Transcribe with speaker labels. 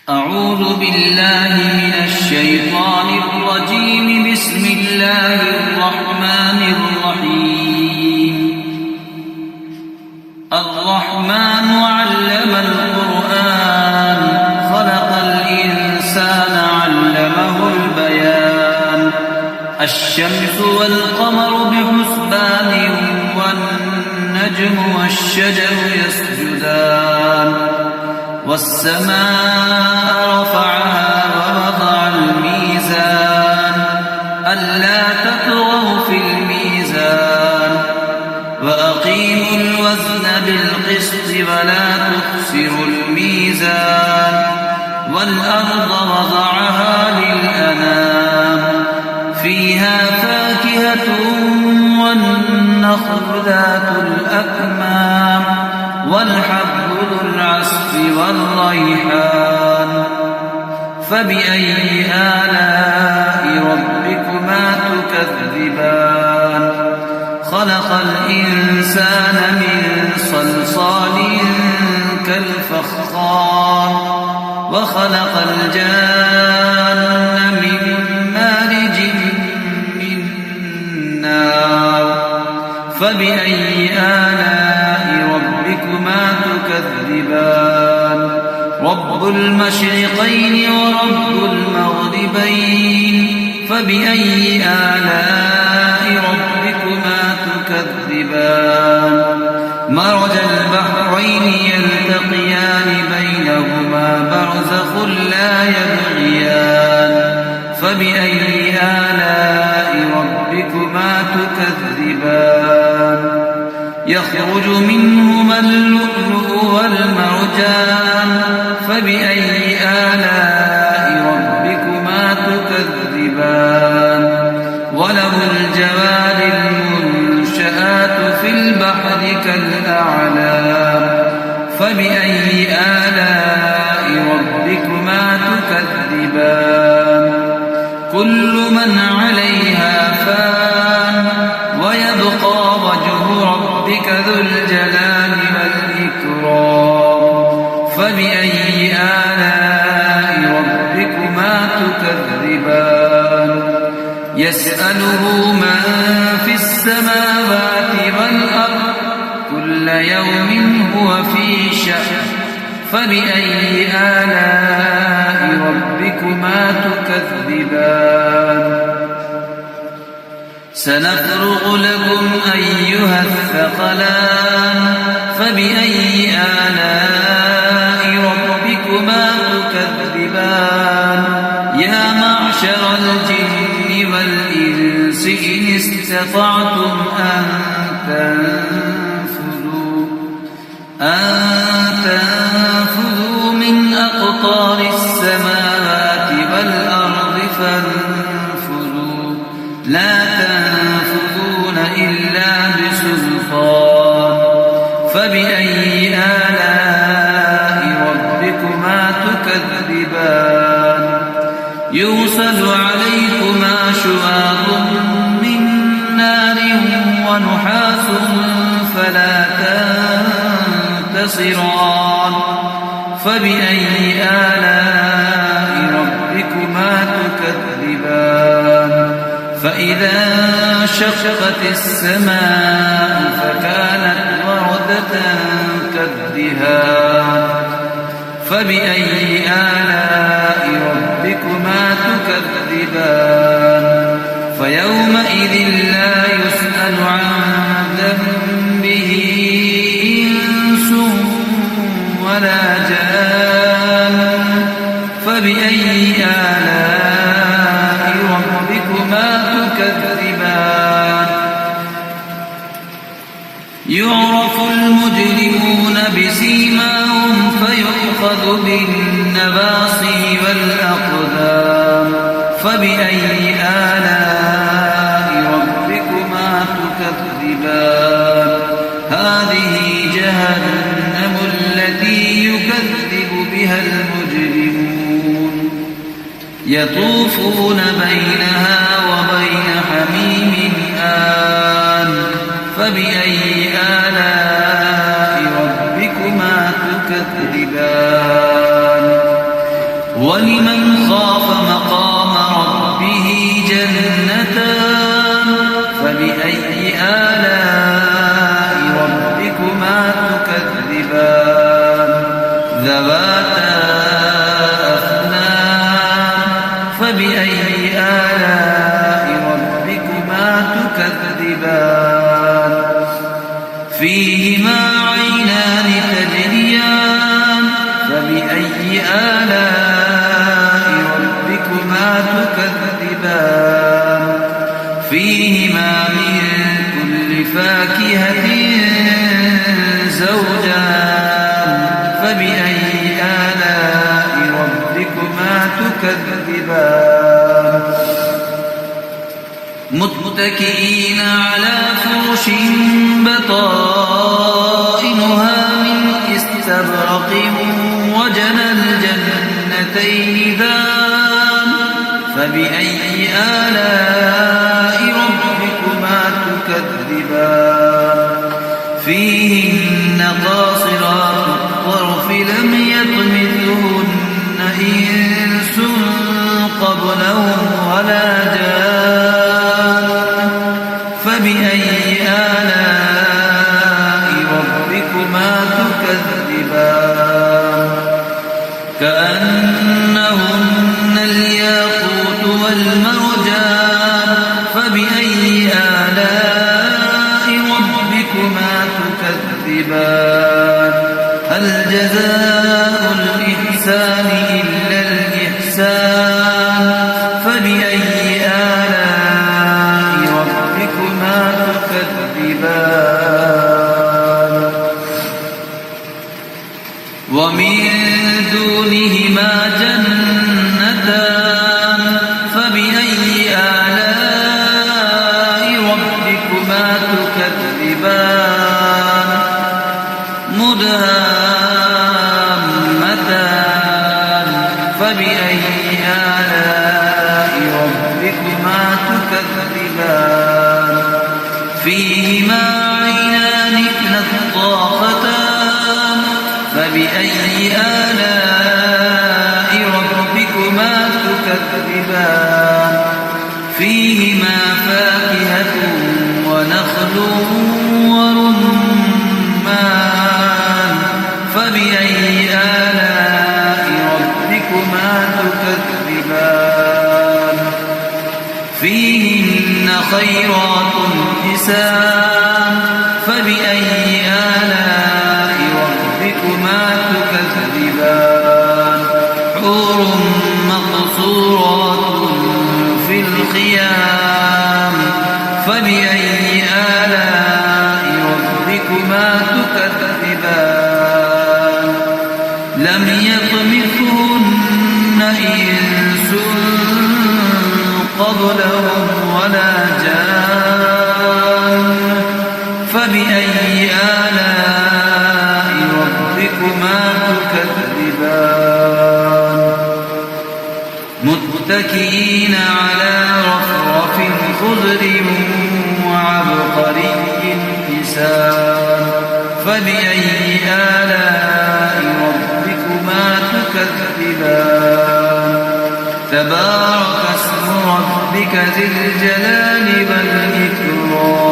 Speaker 1: أعوذ بالله من الشيطان الرجيم. بسم الله الرحمن الرحيم. الرحمن علم القرآن خلق الإنسان علمه البيان. الشمس والقمر بحسبان والنجم والشجر يسجدان. والسماء رفعها ووضع الميزان ألا تطغوا في الميزان وأقيموا الوزن بالقسط ولا تخسروا الميزان. والأرض وضعها للأنام فيها فاكهة والنخل ذات الأكمام والحب ذو العصف والريحان. فبأي آلاء ربكما تكذبان. خلق الإنسان من صلصال كالفخار وخلق الجان من مارج من نار. فبأي آلاء ربكما تكذبان. رب المشرقين ورب المغربين. فبأي آلاء ربكما تكذبان. مرج البحرين يلتقيان بينهما برزخ لا يبغيان. فبأي آلاء ربكما تكذبان. يخرج منهما اللؤلؤ والمرجان. فبأي آلاء ربكما تكذبان. وله الجوار المنشآت في البحر كالأعلام. فبأي آلاء ربكما تكذبان. كل من عليها فان ويبقى وجه ربك ذو الجلال والإكرام. فبأي آلاء ربكما تكذبان. يسأله من في السماوات والأرض كل يوم هو في شأن. فبأي آلاء ربكما تكذبان. سنفرغ لكم أيها الثقلان. فبأي آلاء ربكما تكذبان. يا معشر الجن والإنس إن استطعتم أن تنفذوا من أقطار السماوات والأرض فانفذوا لا تنفذون إلا بسلطان. فبأي آلاء ربكما تكذبان. يرسل عليكما شواظ من نار ونحاس فلا تنتصران. فبأي آلاء ربكما تكذبان. فإذا انشقت السماء فكانت وردة كالدهان. فبأي آلاء ربكما تكذبان. فيومئذ لا يسأل عن ذنبه إنس ولا جان. فبأي آلاء ربكما تكذبان. يعرف المجرمون بسيماهم فيؤخذ بالنواصي والأقدام. فبأي آلاء ربكما تكذبان. هذه جهنم التي يكذب بها المجرمون. يطوفون بينها وبين حميم آن. فبأي آلاء ربكما تكذبان. ولمن خاف مقام ربه جنتان فبأي آلاء ربكما تكذبان ذواتا أفنان فبأي آلاء ربكما تكذبان فيهما عينان تجريان فبأي آلاء ربكما تكذبان فيهما من كل فاكهة زوجان فبأي آلاء ربكما تكذبان متكئين على فرش بطائنها من استبرق وجنى الجنتين دان فبأي آلاء ربكما تكذبان فيهن قاصرات الطرف لم يطمثهن إنس قبلهم ولا جان فبأي آلاء ربكما تكذبان كأنهن الياقوت والمرجان فبأي آلاء ربكما تكذبان هل جزاء الإحسان إلا الإحسان فبأي آلاء ربكما تكذبان ومن دونهما جنتان فبأي آلاء ربكما تكذبان مدهامتان فبأي آلاء ربكما تكذبان فيهما عينان نضاختان فبأي آلاء ربكما تكذبان فيهما فاكهة ونخل ورمان فبأي آلاء ربكما تكذبان فيهن خيرات حسان فبأي آلاء ربكما تكذبان حور مقصورات في الخيام فبأي آلاء ربكما تكذبان لم يطمثهن إنس قبلهم ولا جان فبأي آلاء ربكما تكذبان متكئين على رفرف خضر وعبقري حسان فبأي آلاء ربكما تكذبان تبارك اسم ربك ذي الجلال والإكرام